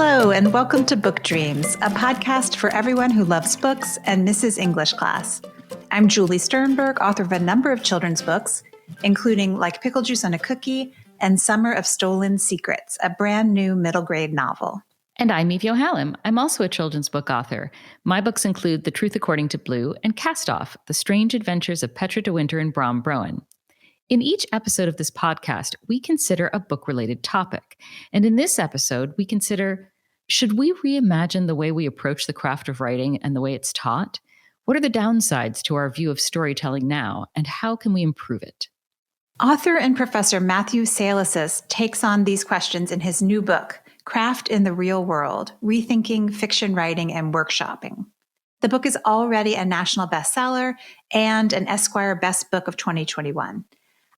Hello, and welcome to Book Dreams, a podcast for everyone who loves books and misses English class. I'm Julie Sternberg, author of a number of children's books, including Like Pickle Juice on a Cookie and Summer of Stolen Secrets, a brand new middle grade novel. And I'm Eve Yohalem. I'm also a children's book author. My books include The Truth According to Blue and Cast Off, The Strange Adventures of Petra de Winter and Brom Broen. In each episode of this podcast, we consider a book-related topic. And in this episode, we consider, should we reimagine the way we approach the craft of writing and the way it's taught? What are the downsides to our view of storytelling now, and how can we improve it? Author and professor Matthew Salesses takes on these questions in his new book, Craft in the Real World, Rethinking Fiction Writing and Workshopping. The book is already a national bestseller and an Esquire Best Book of 2021.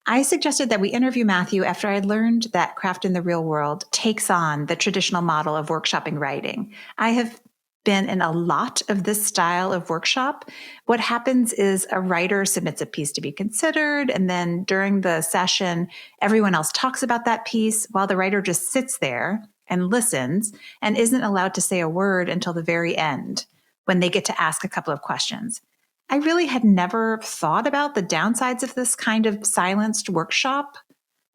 I suggested that we interview Matthew after I learned that Craft in the Real World takes on the traditional model of workshopping writing. I have been in a lot of this style of workshop. What happens is a writer submits a piece to be considered, and then during the session, everyone else talks about that piece while the writer just sits there and listens and isn't allowed to say a word until the very end when they get to ask a couple of questions. I really had never thought about the downsides of this kind of silenced workshop,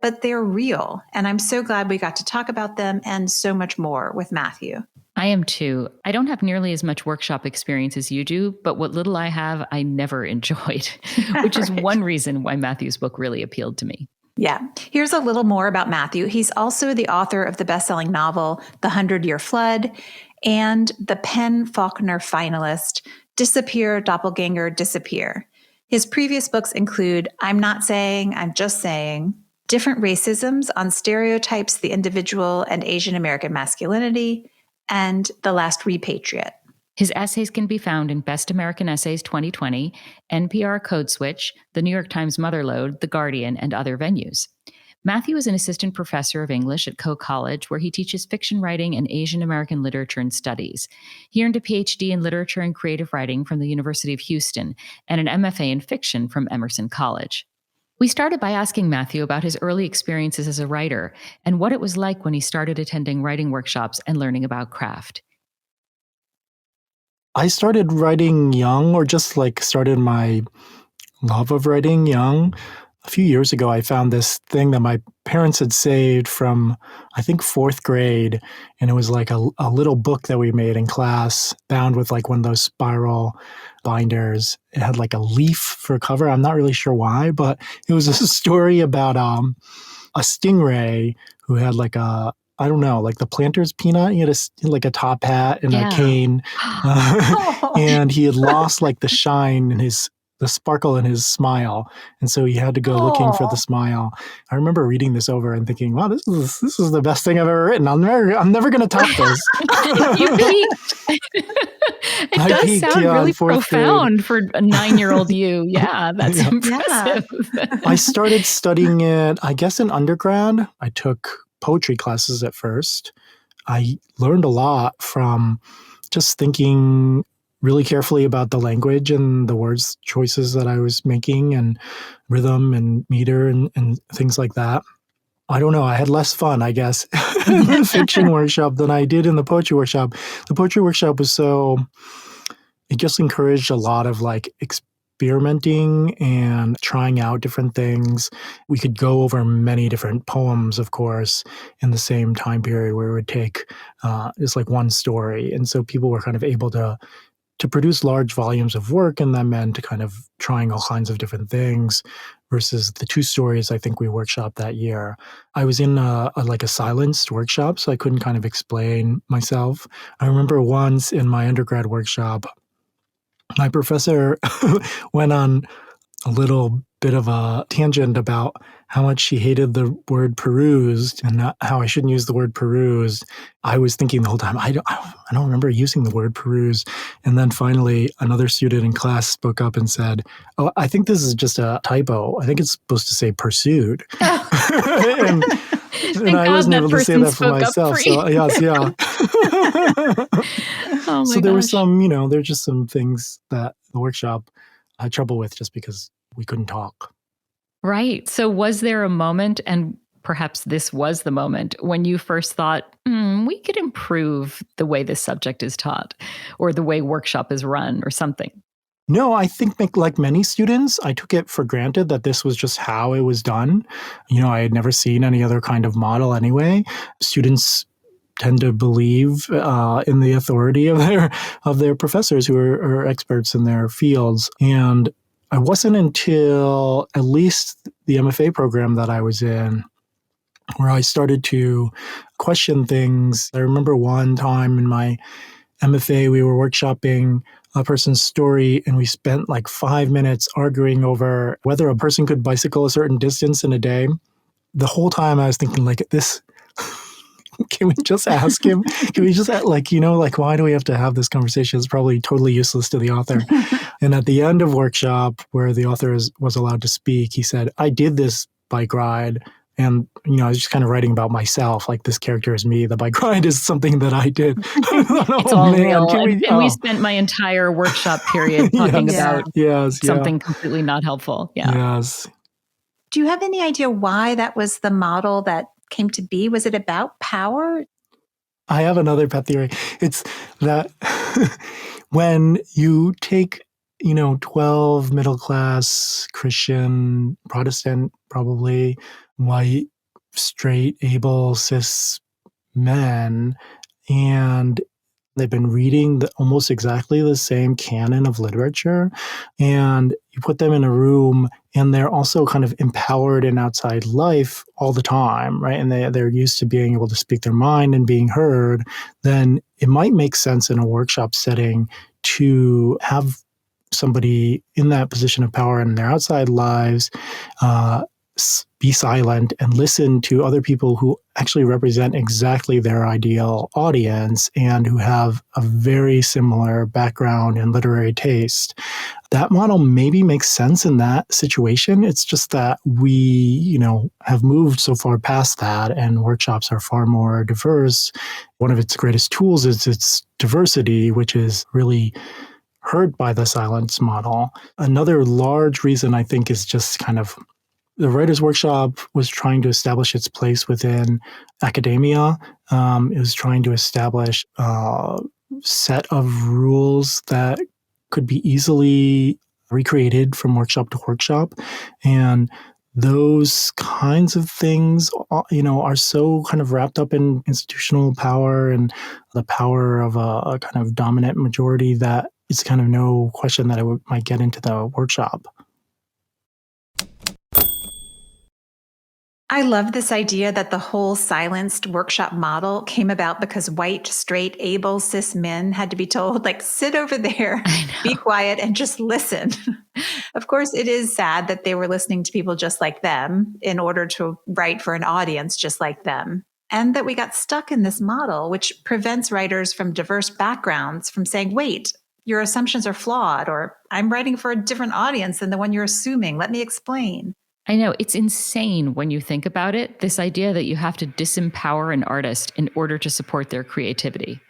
but they're real. And I'm so glad we got to talk about them and so much more with Matthew. I am too. I don't have nearly as much workshop experience as you do, but what little I have, I never enjoyed, which is one reason why Matthew's book really appealed to me. Yeah. Here's a little more about Matthew. He's also the author of the best-selling novel, The 100-Year Flood, and the Faulkner finalist, Disappear, Doppelgänger Disappear. His previous books include I'm Not Saying, I'm Just Saying, Different Racisms on Stereotypes, the Individual, and Asian American Masculinity, and The Last Repatriate. His essays can be found in Best American Essays 2020, NPR Code Switch, The New York Times Motherlode, The Guardian, and other venues. Matthew is an assistant professor of English at Coe College, where he teaches fiction writing and Asian American literature and studies. He earned a PhD in literature and creative writing from the University of Houston and an MFA in fiction from Emerson College. We started by asking Matthew about his early experiences as a writer and what it was like when he started attending writing workshops and learning about craft. I started writing young, or just started my love of writing young. A few years ago, I found this thing that my parents had saved from, I think, fourth grade. And it was like a little book that we made in class, bound with one of those spiral binders. It had a leaf for a cover. I'm not really sure why, but it was a story about a stingray who had the planter's peanut. He had a top hat and a cane. And he had lost the shine in the sparkle in his smile. And so he had to go looking for the smile. I remember reading this over and thinking, wow, this is the best thing I've ever written. I'm never going to top this. You peaked. It does sound really profound for a 9-year-old you. Yeah, that's impressive. I started studying it, I guess, in undergrad. I took poetry classes at first. I learned a lot from just thinking really carefully about the language and the words choices that I was making, and rhythm and meter and things like that. I don't know. I had less fun, I guess, in the fiction workshop than I did in the poetry workshop. The poetry workshop was it just encouraged a lot of experimenting and trying out different things. We could go over many different poems, of course, in the same time period, where it would take just one story. And so people were kind of able to produce large volumes of work, and that meant kind of trying all kinds of different things versus the 2 stories I think we workshopped that year. I was in a silenced workshop, so I couldn't kind of explain myself. I remember once in my undergrad workshop, my professor went on a little bit of a tangent about how much she hated the word perused and how I shouldn't use the word perused. I was thinking the whole time, I don't remember using the word perused. And then finally, another student in class spoke up and said, oh, I think this is just a typo. I think it's supposed to say pursued. and I wasn't able to say that for myself. So yes, yeah. So there were there's just some things that the workshop had trouble with just because we couldn't talk. Right. So was there a moment, and perhaps this was the moment when you first thought, we could improve the way this subject is taught or the way workshop is run or something? No, I think like many students, I took it for granted that this was just how it was done. I had never seen any other kind of model anyway. Students tend to believe in the authority of their professors who are experts in their fields. And it wasn't until at least the MFA program that I was in where I started to question things. I remember one time in my MFA, we were workshopping a person's story, and we spent like 5 minutes arguing over whether a person could bicycle a certain distance in a day. The whole time I was thinking, like, this, can we just ask him? Can we just, why do we have to have this conversation? It's probably totally useless to the author. And at the end of workshop, where the author was allowed to speak, he said, I did this bike ride. And, I was just kind of writing about myself, like this character is me. The bike ride is something that I did. It's all real. And we spent my entire workshop period talking about something completely not helpful. Yeah. Yes. Do you have any idea why that was the model that came to be? Was it about power? I have another pet theory. It's that when you take 12 middle-class Christian, Protestant, probably white, straight, able, cis men, and they've been reading almost exactly the same canon of literature, and you put them in a room, and they're also kind of empowered in outside life all the time, right? And they're used to being able to speak their mind and being heard, then it might make sense in a workshop setting to have somebody in that position of power in their outside lives be silent and listen to other people who actually represent exactly their ideal audience and who have a very similar background and literary taste. That model maybe makes sense in that situation. It's just that we, have moved so far past that, and workshops are far more diverse. One of its greatest tools is its diversity, which is really hurt by the silence model. Another large reason, I think, is just kind of the Writers' Workshop was trying to establish its place within academia. It was trying to establish a set of rules that could be easily recreated from workshop to workshop. And those kinds of things, are so kind of wrapped up in institutional power and the power of a kind of dominant majority that it's kind of no question that it might get into the workshop. I love this idea that the whole silenced workshop model came about because white, straight, able, cis men had to be told, like, sit over there, be quiet, and just listen. Of course, it is sad that they were listening to people just like them in order to write for an audience just like them. And that we got stuck in this model, which prevents writers from diverse backgrounds from saying, wait, your assumptions are flawed, or I'm writing for a different audience than the one you're assuming. Let me explain. I know, it's insane when you think about it, this idea that you have to disempower an artist in order to support their creativity.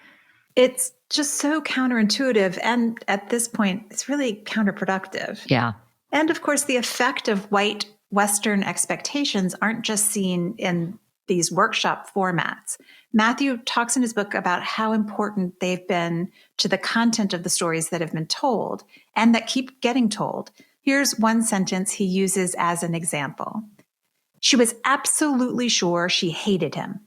It's just so counterintuitive. And at this point, it's really counterproductive. Yeah. And of course, the effect of white Western expectations aren't just seen in these workshop formats. Matthew talks in his book about how important they've been to the content of the stories that have been told and that keep getting told. Here's one sentence he uses as an example. She was absolutely sure she hated him.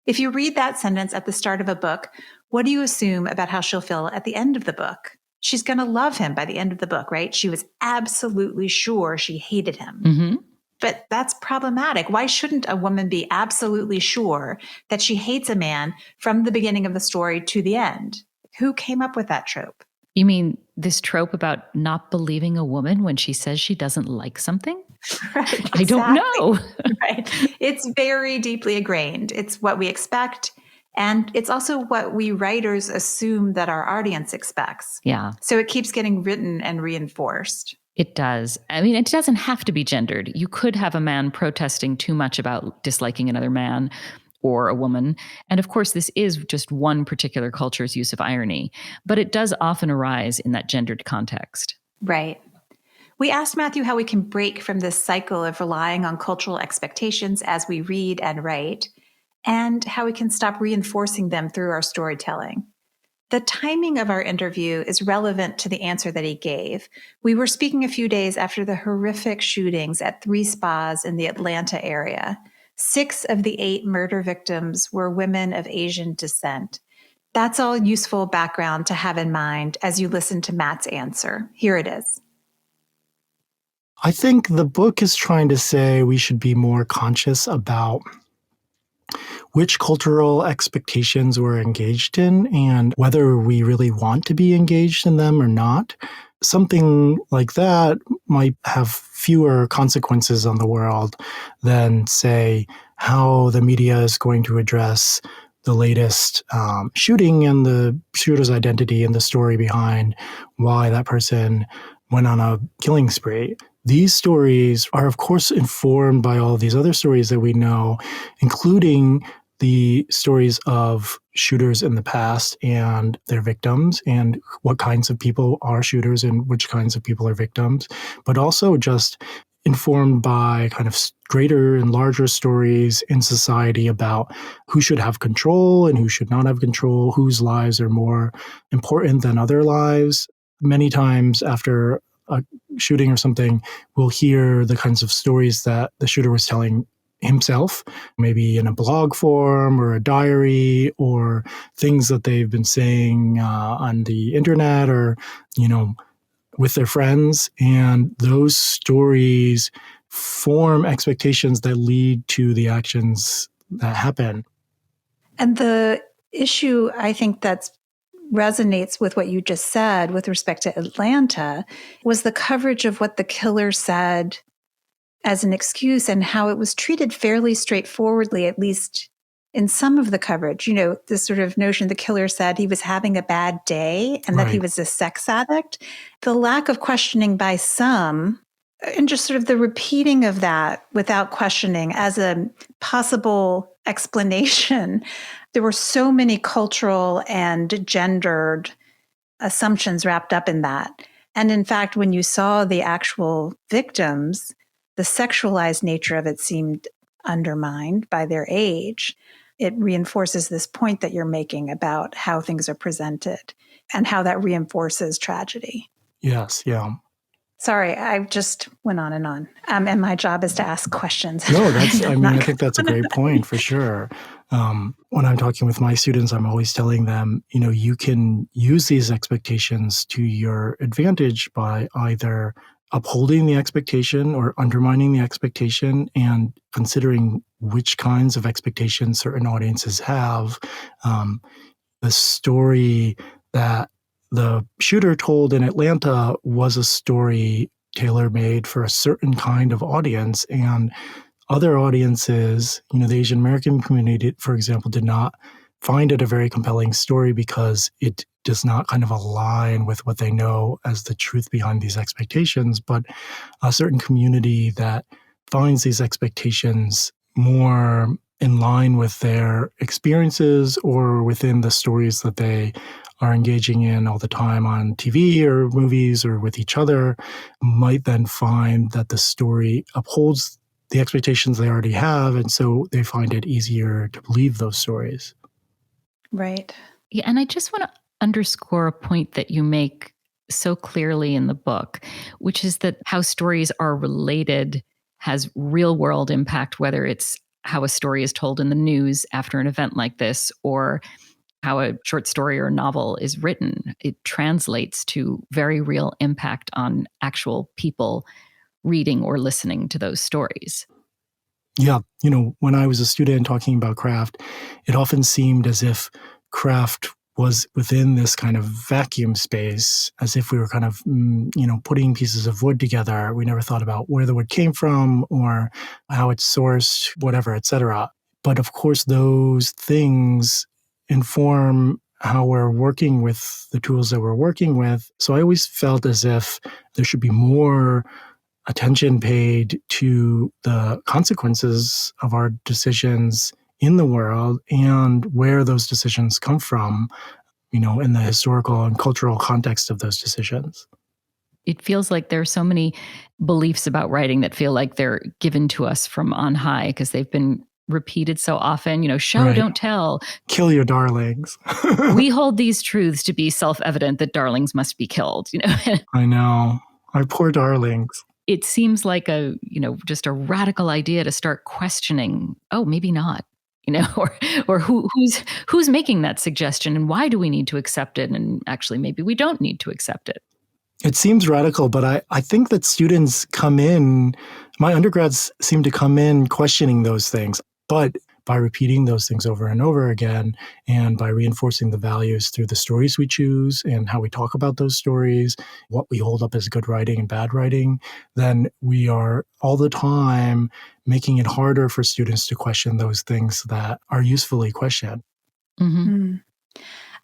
If you read that sentence at the start of a book, what do you assume about how she'll feel at the end of the book? She's going to love him by the end of the book, right? She was absolutely sure she hated him. Mm-hmm. But that's problematic. Why shouldn't a woman be absolutely sure that she hates a man from the beginning of the story to the end? Who came up with that trope? You mean this trope about not believing a woman when she says she doesn't like something? Right, exactly. I don't know. Right. It's very deeply ingrained. It's what we expect. And it's also what we writers assume that our audience expects. Yeah. So it keeps getting written and reinforced. It does. I mean, it doesn't have to be gendered. You could have a man protesting too much about disliking another man or a woman. And of course, this is just one particular culture's use of irony, but it does often arise in that gendered context. Right. We asked Matthew how we can break from this cycle of relying on cultural expectations as we read and write, and how we can stop reinforcing them through our storytelling. The timing of our interview is relevant to the answer that he gave. We were speaking a few days after the horrific shootings at 3 spas in the Atlanta area. 6 of the 8 murder victims were women of Asian descent. That's all useful background to have in mind as you listen to Matt's answer. Here it is. I think the book is trying to say we should be more conscious about which cultural expectations we're engaged in and whether we really want to be engaged in them or not. Something like that might have fewer consequences on the world than, say, how the media is going to address the latest shooting and the shooter's identity and the story behind why that person went on a killing spree. These stories are, of course, informed by all of these other stories that we know, including the stories of shooters in the past and their victims and what kinds of people are shooters and which kinds of people are victims, but also just informed by kind of greater and larger stories in society about who should have control and who should not have control, whose lives are more important than other lives. Many times after a shooting or something, we'll hear the kinds of stories that the shooter was telling himself, maybe in a blog form or a diary, or things that they've been saying on the internet or, with their friends. And those stories form expectations that lead to the actions that happen. And the issue, I think, that resonates with what you just said with respect to Atlanta was the coverage of what the killer said as an excuse and how it was treated fairly straightforwardly, at least in some of the coverage. This sort of notion the killer said he was having a bad day and that he was a sex addict. The lack of questioning by some, and just sort of the repeating of that without questioning as a possible explanation. There were so many cultural and gendered assumptions wrapped up in that. And in fact, when you saw the actual victims, the sexualized nature of it seemed undermined by their age. It reinforces this point that you're making about how things are presented and how that reinforces tragedy. Yes, yeah. Sorry, I just went on and on. And my job is to ask questions. No, I think that's a great point for sure. When I'm talking with my students, I'm always telling them, you can use these expectations to your advantage by either upholding the expectation or undermining the expectation and considering which kinds of expectations certain audiences have. The story that the shooter told in Atlanta was a story tailor-made for a certain kind of audience, and other audiences, the Asian American community, for example, did not find it a very compelling story because it does not kind of align with what they know as the truth behind these expectations. But a certain community that finds these expectations more in line with their experiences or within the stories that they are engaging in all the time on TV or movies or with each other might then find that the story upholds the expectations they already have. And so they find it easier to believe those stories. Right. Yeah, and I just want to underscore a point that you make so clearly in the book, which is that how stories are related has real world impact, whether it's how a story is told in the news after an event like this or how a short story or novel is written. It translates to very real impact on actual people reading or listening to those stories. Yeah. When I was a student talking about craft, it often seemed as if craft was within this kind of vacuum space, as if we were kind of, putting pieces of wood together. We never thought about where the wood came from or how it's sourced, whatever, et cetera. But of course, those things inform how we're working with the tools that we're working with. So I always felt as if there should be more attention paid to the consequences of our decisions in the world and where those decisions come from, in the historical and cultural context of those decisions. It feels like there are so many beliefs about writing that feel like they're given to us from on high because they've been repeated so often, show, Right. don't tell. Kill your darlings. We hold these truths to be self-evident that darlings must be killed, I know. Our poor darlings. It seems like just a radical idea to start questioning, oh, maybe not, or who's making that suggestion and why do we need to accept it? And actually, maybe we don't need to accept it. It seems radical, but I think that students come in, my undergrads seem to come in questioning those things. But by repeating those things over and over again, and by reinforcing the values through the stories we choose and how we talk about those stories, what we hold up as good writing and bad writing, then we are all the time making it harder for students to question those things that are usefully questioned. Mm-hmm.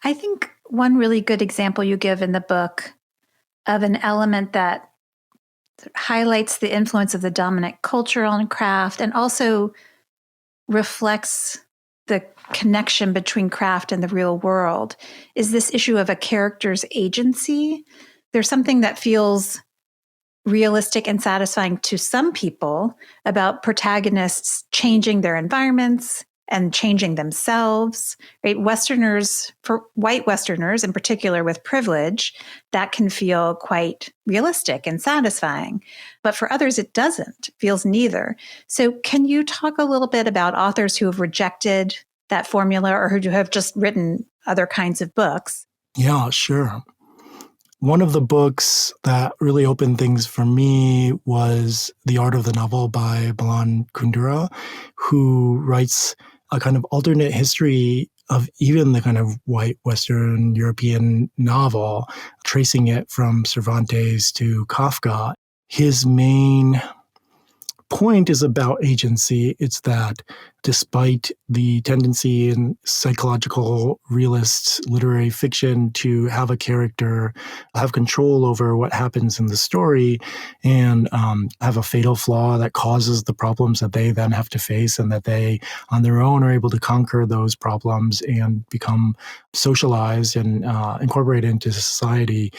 I think one really good example you give in the book of an element that highlights the influence of the dominant culture on craft and also reflects the connection between craft and the real world is this issue of a character's agency. There's something that feels realistic and satisfying to some people about protagonists changing their environments and changing themselves, right? Westerners, for white Westerners in particular with privilege, that can feel quite realistic and satisfying. But for others, it doesn't, feels neither. So can you talk a little bit about authors who have rejected that formula or who have just written other kinds of books? Yeah, sure. One of the books that really opened things for me was The Art of the Novel by Milan Kundera, who writes a kind of alternate history of even the kind of white Western European novel, tracing it from Cervantes to Kafka. His main point is about agency. It's that despite the tendency in psychological realist literary fiction to have a character have control over what happens in the story and have a fatal flaw that causes the problems that they then have to face, and that they on their own are able to conquer those problems and become socialized and incorporated into society,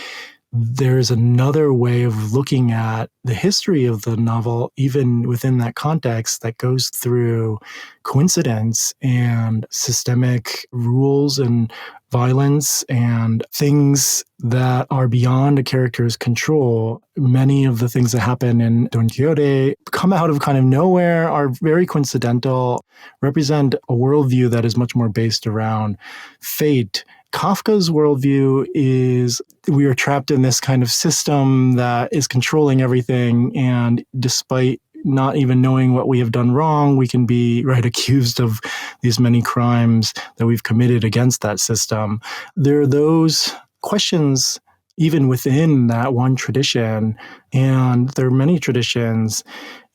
there's another way of looking at the history of the novel, even within that context, that goes through coincidence and systemic rules and violence and things that are beyond a character's control. Many of the things that happen in Don Quixote come out of kind of nowhere, are very coincidental, represent a worldview that is much more based around fate. Kafka's worldview is we are trapped in this kind of system that is controlling everything, and despite not even knowing what we have done wrong, we can be accused of these many crimes that we've committed against that system. There are those questions even within that one tradition, and there are many traditions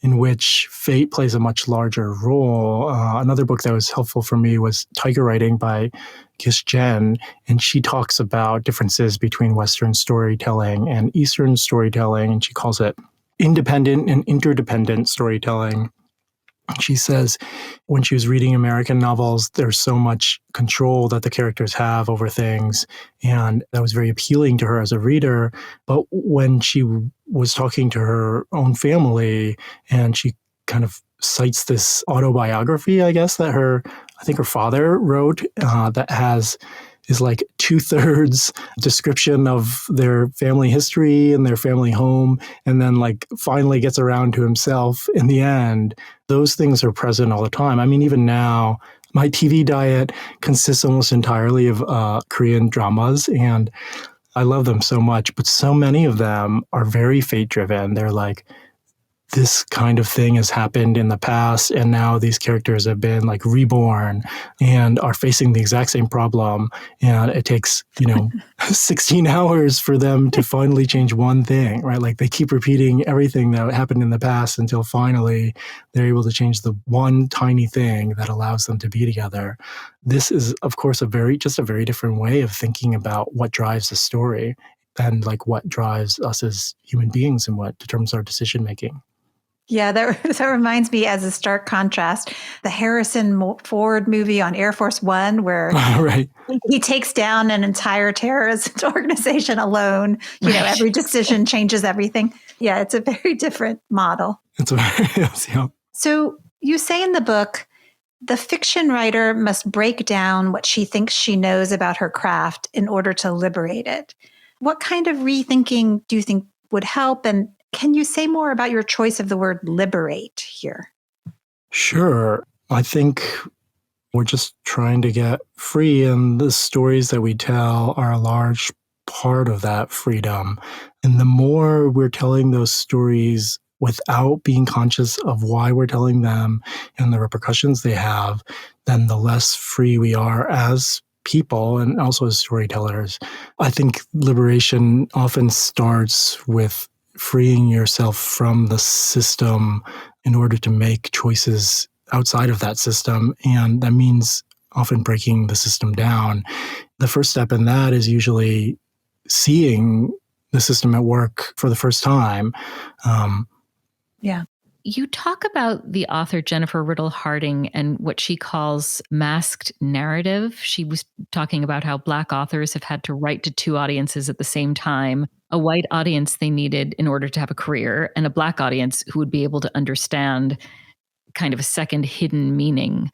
in which fate plays a much larger role. Another book that was helpful for me was Tiger Writing by Kish Jen, and she talks about differences between Western storytelling and Eastern storytelling, and she calls it independent and interdependent storytelling. She says when she was reading American novels, there's so much control that the characters have over things, and that was very appealing to her as a reader. But when she was talking to her own family, and she kind of cites this autobiography, I guess, that I think her father wrote, that is like 2/3 description of their family history and their family home, and then finally gets around to himself in the end. Those things are present all the time. I mean, even now, my TV diet consists almost entirely of Korean dramas, and I love them so much, but so many of them are very fate-driven. They're like, this kind of thing has happened in the past, and now these characters have been reborn and are facing the exact same problem. And it takes, 16 hours for them to finally change one thing, right? They keep repeating everything that happened in the past until finally they're able to change the one tiny thing that allows them to be together. This is, of course, a very different way of thinking about what drives a story and what drives us as human beings and what determines our decision making. Yeah, that reminds me, as a stark contrast, the Harrison Ford movie on Air Force One, where Right. he takes down an entire terrorist organization alone. You know, Right. every decision changes everything. Yeah, it's a very different model. It's a yes, yeah. So you say in the book, the fiction writer must break down what she thinks she knows about her craft in order to liberate it. What kind of rethinking do you think would help? And can you say more about your choice of the word liberate here? Sure. I think we're just trying to get free, and the stories that we tell are a large part of that freedom. And the more we're telling those stories without being conscious of why we're telling them and the repercussions they have, then the less free we are as people and also as storytellers. I think liberation often starts with freeing yourself from the system in order to make choices outside of that system. And that means often breaking the system down. The first step in that is usually seeing the system at work for the first time. Yeah. You talk about the author Jennifer Riddle Harding and what she calls masked narrative. She was talking about how Black authors have had to write to two audiences at the same time, a white audience they needed in order to have a career, and a Black audience who would be able to understand kind of a second hidden meaning.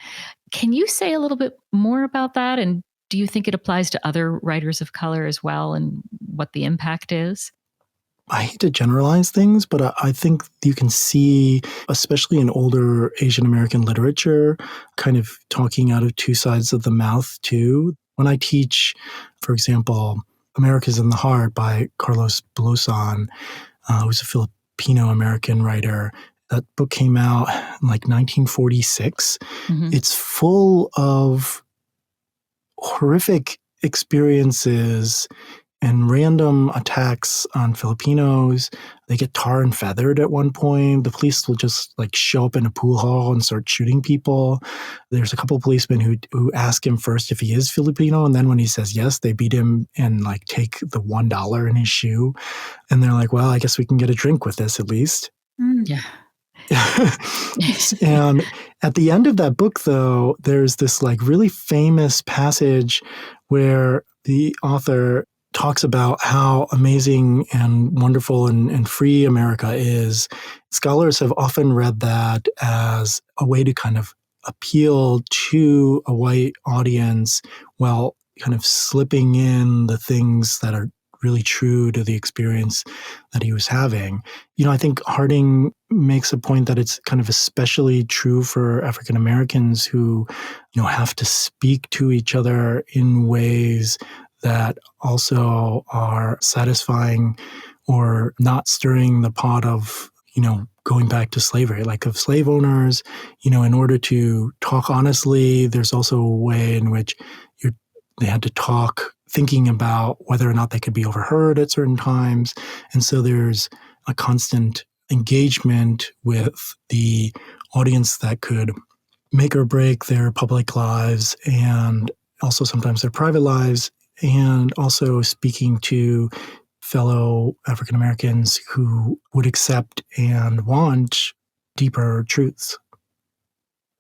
Can you say a little bit more about that? And do you think it applies to other writers of color as well, and what the impact is? I hate to generalize things, but I think you can see, especially in older Asian American literature, kind of talking out of two sides of the mouth too. When I teach, for example, America's in the Heart by Carlos Bulosan, who's a Filipino-American writer. That book came out in like 1946. Mm-hmm. It's full of horrific experiences and random attacks on Filipinos. They get tar and feathered at one point. The police will just like show up in a pool hall and start shooting people. There's a couple of policemen who ask him first if he is Filipino, and then when he says yes, they beat him and like take the $1 in his shoe. And they're like, well, I guess we can get a drink with this at least. Yeah. And at the end of that book, though, there's this like really famous passage where the author talks about how amazing and wonderful and free America is. Scholars have often read that as a way to kind of appeal to a white audience while kind of slipping in the things that are really true to the experience that he was having. You know, I think Harding makes a point that it's kind of especially true for African Americans who, you know, have to speak to each other in ways that also are satisfying or not stirring the pot of, you know, going back to slavery. Like of slave owners, you know, in order to talk honestly, there's also a way in which they had to talk thinking about whether or not they could be overheard at certain times. And so there's a constant engagement with the audience that could make or break their public lives and also sometimes their private lives, and also speaking to fellow African Americans who would accept and want deeper truths.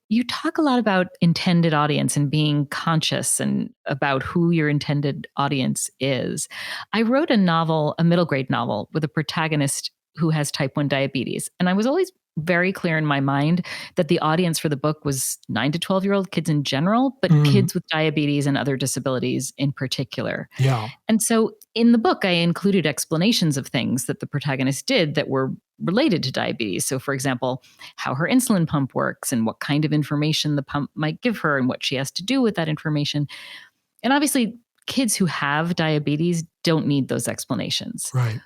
You talk a lot about intended audience and being conscious and about who your intended audience is. I wrote a novel, a middle grade novel, with a protagonist who has type 1 diabetes. And I was always very clear in my mind that the audience for the book was 9 to 12-year-old kids in general, but kids with diabetes and other disabilities in particular. Yeah. And so in the book, I included explanations of things that the protagonist did that were related to diabetes. So, for example, how her insulin pump works and what kind of information the pump might give her and what she has to do with that information. And obviously, kids who have diabetes don't need those explanations. Right.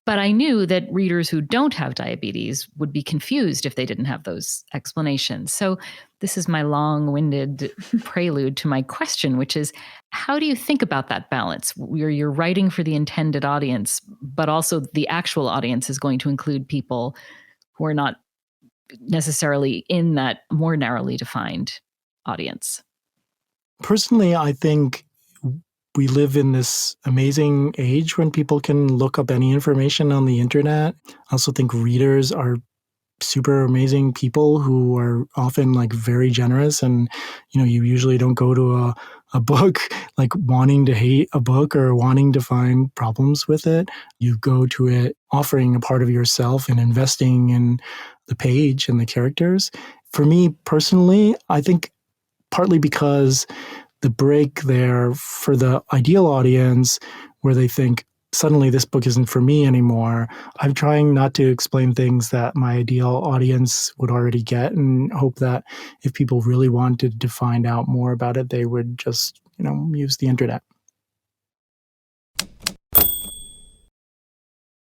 But I knew that readers who don't have diabetes would be confused if they didn't have those explanations. So this is my long-winded prelude to my question, which is, how do you think about that balance where you're writing for the intended audience, but also the actual audience is going to include people who are not necessarily in that more narrowly defined audience? Personally, I think we live in this amazing age when people can look up any information on the internet. I also think readers are super amazing people who are often like very generous. And, you usually don't go to a book like wanting to hate a book or wanting to find problems with it. You go to it offering a part of yourself and investing in the page and the characters. For me personally, I think partly because the break there for the ideal audience where they think, suddenly this book isn't for me anymore. I'm trying not to explain things that my ideal audience would already get and hope that if people really wanted to find out more about it, they would just, use the internet.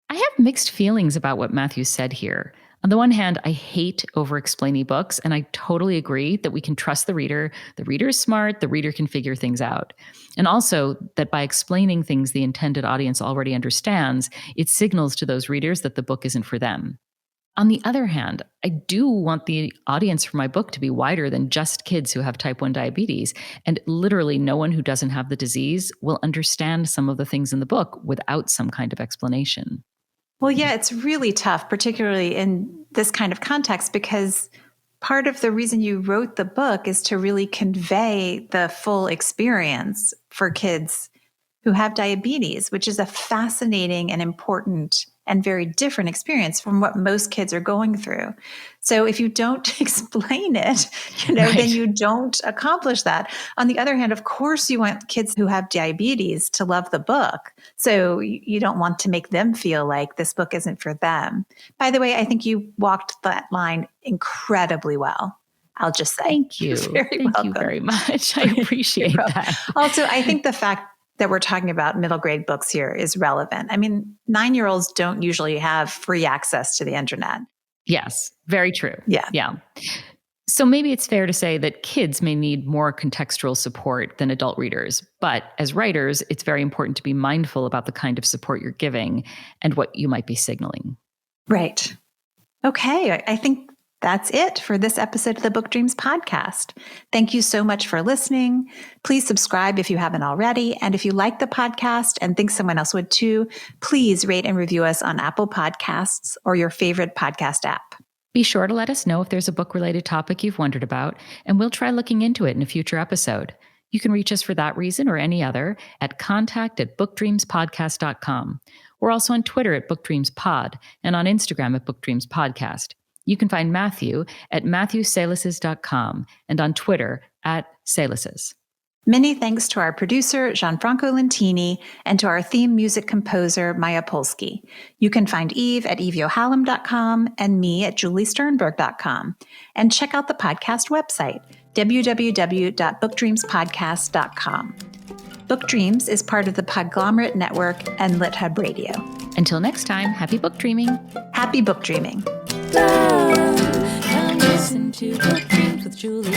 I have mixed feelings about what Matthew said here. On the one hand, I hate over-explaining books, and I totally agree that we can trust the reader. The reader is smart, the reader can figure things out. And also that by explaining things the intended audience already understands, it signals to those readers that the book isn't for them. On the other hand, I do want the audience for my book to be wider than just kids who have type 1 diabetes, and literally no one who doesn't have the disease will understand some of the things in the book without some kind of explanation. Well, yeah, it's really tough, particularly in this kind of context, because part of the reason you wrote the book is to really convey the full experience for kids who have diabetes, which is a fascinating and important and very different experience from what most kids are going through. So if you don't explain it, Right. then you don't accomplish that. On the other hand, of course, you want kids who have diabetes to love the book. So you don't want to make them feel like this book isn't for them. By the way, I think you walked that line incredibly well. I'll just say. Thank you. You're very Thank welcome. you very much. I appreciate that. Also, I think the fact that we're talking about middle grade books here is relevant. I mean, 9-year-olds don't usually have free access to the internet. Yes, very true. Yeah. So maybe it's fair to say that kids may need more contextual support than adult readers. But as writers, it's very important to be mindful about the kind of support you're giving and what you might be signaling. Right. Okay. I think that's it for this episode of the Book Dreams podcast. Thank you so much for listening. Please subscribe if you haven't already. And if you like the podcast and think someone else would too, please rate and review us on Apple Podcasts or your favorite podcast app. Be sure to let us know if there's a book-related topic you've wondered about, and we'll try looking into it in a future episode. You can reach us for that reason or any other at contact@bookdreamspodcast.com. We're also on Twitter at bookdreamspod and on Instagram at bookdreamspodcast. You can find Matthew at matthewsalises.com and on Twitter at Salises. Many thanks to our producer, Gianfranco Lentini, and to our theme music composer, Maya Polsky. You can find Eve at eviohallam.com and me at juliesternberg.com. And check out the podcast website, www.bookdreamspodcast.com. Book Dreams is part of the Podglomerate Network and LitHub Radio. Until next time, happy book dreaming. Happy book dreaming. Come listen to Book Dreams with Julie